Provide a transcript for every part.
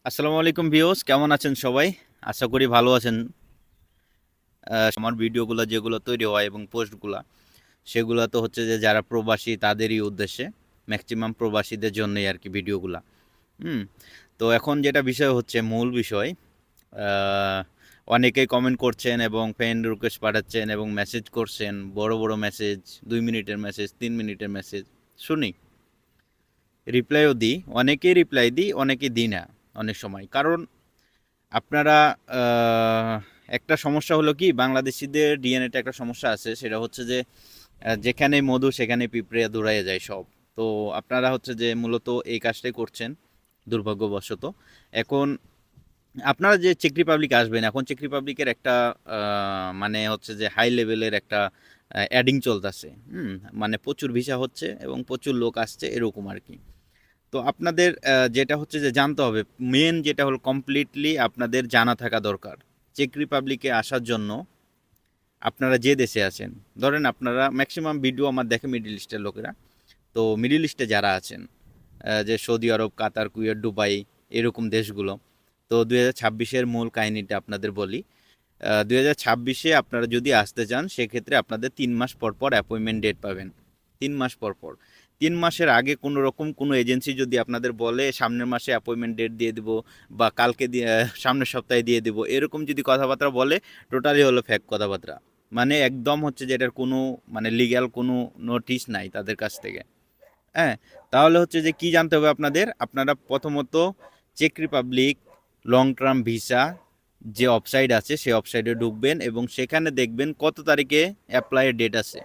আসসালামু আলাইকুম ভিউয়ার্স, কেমন আছেন সবাই? আশা করি ভালো আছেন। আমার ভিডিওগুলো যেগুলো তৈরি হয় এবং পোস্টগুলা সেগুলো তো হচ্ছে যে যারা প্রবাসী তাদেরই উদ্দেশ্যে, ম্যাক্সিমাম প্রবাসীদের জন্যই আর কি ভিডিওগুলা। হুম। তো এখন যেটা বিষয় হচ্ছে মূল বিষয়, আহ, অনেকেই কমেন্ট করছেন এবং ফ্রেন্ড রিকোয়েস্ট পাঠাচ্ছেন এবং মেসেজ করছেন, বড় বড় মেসেজ, 2 মিনিটের মেসেজ, 3 মিনিটের মেসেজ শুনি, রিপ্লাইও দিই, অনেকেই রিপ্লাই দিই, অনেকেই দিই না অনেক সময়। কারণ আপনারা আহ, একটা সমস্যা হলো কি, বাংলাদেশিদের ডিএনএতে একটা সমস্যা আছে, সেটা হচ্ছে যে যেখানে মধু সেখানে পিঁপড়ে দৌড়াইয়া যায় সব। তো আপনারা হচ্ছে যে মূলত এই কাজটাই করছেন দুর্ভাগ্যবশত। এখন আপনারা যে চেক রিপাবলিক আসবেন, এখন চেক রিপাবলিকের একটা মানে হচ্ছে যে হাই লেভেলের একটা অ্যাডিং চলতেছে। মানে প্রচুর ভিসা হচ্ছে এবং প্রচুর লোক আসছে এরকম আর কি। তো আপনাদের যেটা হচ্ছে যে জানতে হবে, মেন যেটা হলো কমপ্লিটলি আপনাদের জানা থাকা দরকার চেক রিপাবলিকে আসার জন্য। আপনারা যে দেশে আছেন, ধরেন আপনারা ম্যাক্সিমাম ভিডিও আমার দেখে মিডল ইস্টের লোকেরা। তো মিডল ইস্টে যারা আছেন, যে সৌদি আরব, কাতার, কুয়েত, দুবাই, এরকম দেশগুলো। তো 2026-এর মূল কাহিনিটা আপনাদের বলি। 2026-এ আপনারা যদি আসতে চান, সেক্ষেত্রে আপনাদের 3 মাস পর পর অ্যাপয়েন্টমেন্ট ডেট পাবেন। 3 মাস পর পর। 3 মাসের আগে কোনো রকম কোনো এজেন্সি যদি আপনাদের বলে সামনের মাসে অ্যাপয়েন্টমেন্ট ডেট দিয়ে দিব বা কালকে দিয়ে সামনের সপ্তাহে দিয়ে দিব, এরকম যদি কথাবার্তা বলে, টোটালি হলো ফেক কথাবার্তা। মানে একদম হচ্ছে যে এটার কোনো মানে লিগ্যাল কোনো নোটিশ নাই তাদের কাছ থেকে। হ্যাঁ। তাহলে হচ্ছে যে কি জানতে হবে আপনাদের, আপনারা প্রথমত চেক রিপাবলিক লং টার্ম ভিসা যে ওয়েবসাইট আছে সেই ওয়েবসাইটে ঢুকবেন এবং সেখানে দেখবেন কত তারিখে অ্যাপ্লাইয়ের ডেট আছে।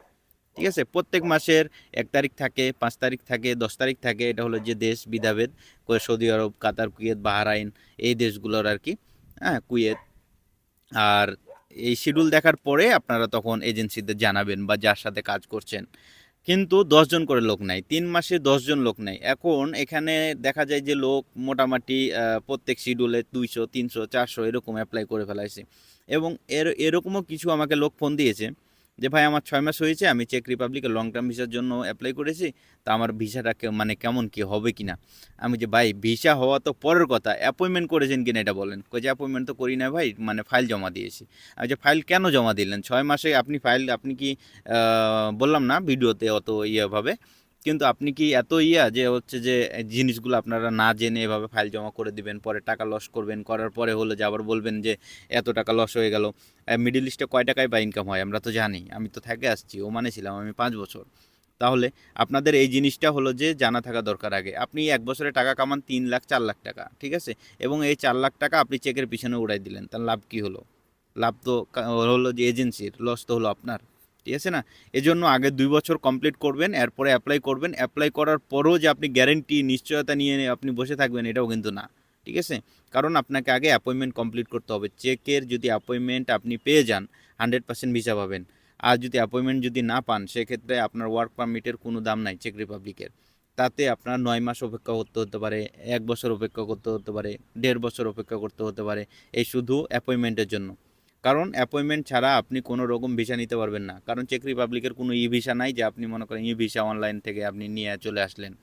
ঠিক আছে, প্রত্যেক মাসের 1 তারিখ থাকে, 5 তারিখ থাকে, 10 তারিখ থাকে, এটা হলো যে দেশ বিধাভেদ। সৌদি আরব, কাতার, কুয়েত, বাহরাইন, এই দেশগুলোর আর কি। হ্যাঁ, কুয়েত। আর এই শিডিউল দেখার পরে আপনারা তখন এজেন্সিদের জানাবেন বা যার সাথে কাজ করছেন। কিন্তু 10 জন করে লোক নাই, 3 মাসে 10 জন লোক নাই। এখন এখানে দেখা যায় যে লোক মোটামুটি প্রত্যেক শিডিউলে 200, 300, 400 এরকম অ্যাপ্লাই করে ফেলাইছে। এবং এরকমও কিছু আমাকে লোক ফোন দিয়েছে যে ভাই আমার 6 মাস হয়েছে, আমি চেক রিপাবলিকের লং টার্ম ভিসার জন্য অ্যাপ্লাই করেছি, তা আমার ভিসাটা মানে কেমন কি হবে কিনা। আমি যে ভাই ভিসা হওয়া তো পরের কথা, অ্যাপয়েন্টমেন্ট করেছেন কিনা এটা বলেন। কই যে অ্যাপয়েন্টমেন্ট তো করি না ভাই, মানে ফাইল জমা দিয়েছি। আমি যে ফাইল কেন জমা দিলেন 6 মাসে? আপনি ফাইল আপনি কি বললাম না ভিডিওতে অত ইয়েভাবে, কিন্তু আপনি কি এত যে হচ্ছে যে জিনিসগুলো আপনারা না জেনে এভাবে ফাইল জমা করে দিবেন, পরে টাকা লস করবেন, করার পরে হলো যে আবার বলবেন যে এত টাকা লস হয়ে গেল। মিডল ইস্টে কয় টাকায় বা ইনকাম হয় আমরা তো জানি, আমি তো থেকে আসছি, ওমানে ছিলাম আমি 5 বছর। তাহলে আপনাদের এই জিনিসটা হলো যে জানা থাকা দরকার আগে। আপনি 1 বছরে টাকা কামান 3 লাখ 4 লাখ টাকা, ঠিক আছে, এবং এই 4 লাখ টাকা আপনি চেকের পিছনে উড়াই দিলেন, তার লাভ কি হলো? লাভ তো হলো যে এজেন্সির, লস তো হলো আপনার। ঠিক আছে না? এজন্য আগে 2 বছর কমপ্লিট করবেন, এরপরে অ্যাপ্লাই করবেন। অ্যাপ্লাই করার পরও যে আপনি গ্যারেন্টি নিশ্চয়তা নিয়ে আপনি বসে থাকবেন, এটাও কিন্তু না। ঠিক আছে? কারণ আপনাকে আগে অ্যাপয়েন্টমেন্ট কমপ্লিট করতে হবে। চেকের যদি অ্যাপয়েন্টমেন্ট আপনি পেয়ে যান, 100% ভিসা পাবেন। আর যদি অ্যাপয়েন্টমেন্ট যদি না পান, সেক্ষেত্রে আপনার ওয়ার্ক পারমিটের কোনো দাম নাই চেক রিপাবলিকের। তাতে আপনার 9 মাস অপেক্ষা করতে হতে পারে, 1 বছর অপেক্ষা করতে হতে পারে, 1.5 বছর অপেক্ষা করতে হতে পারে, এই শুধু অ্যাপয়েন্টমেন্টের জন্য। কারণ অ্যাপয়েন্টমেন্ট ছাড়া আপনি কোনো রকম ভিসা নিতে পারবেন না। কারণ চেক রিপাবলিকের কোনো ই ভিসা নাই যে আপনি মনে করেন ই ভিসা অনলাইন থেকে আপনি নিয়ে চলে আসলেন।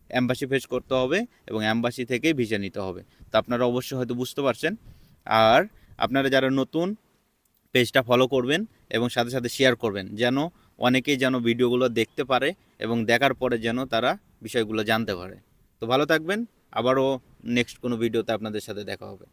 অ্যাম্বাসি ফেস করতে হবে এবং অ্যাম্বাসি থেকেই ভিসা নিতে হবে। তো আপনারা অবশ্যই হয়তো বুঝতে পারছেন। আর আপনারা যারা নতুন, পেজটা ফলো করবেন এবং সাথে সাথে শেয়ার করবেন, যেন অনেকেই যেন ভিডিওগুলো দেখতে পারে এবং দেখার পরে যেন তারা বিষয়গুলো জানতে পারে। তো ভালো থাকবেন, আবারও নেক্সট কোনো ভিডিওতে আপনাদের সাথে দেখা হবে।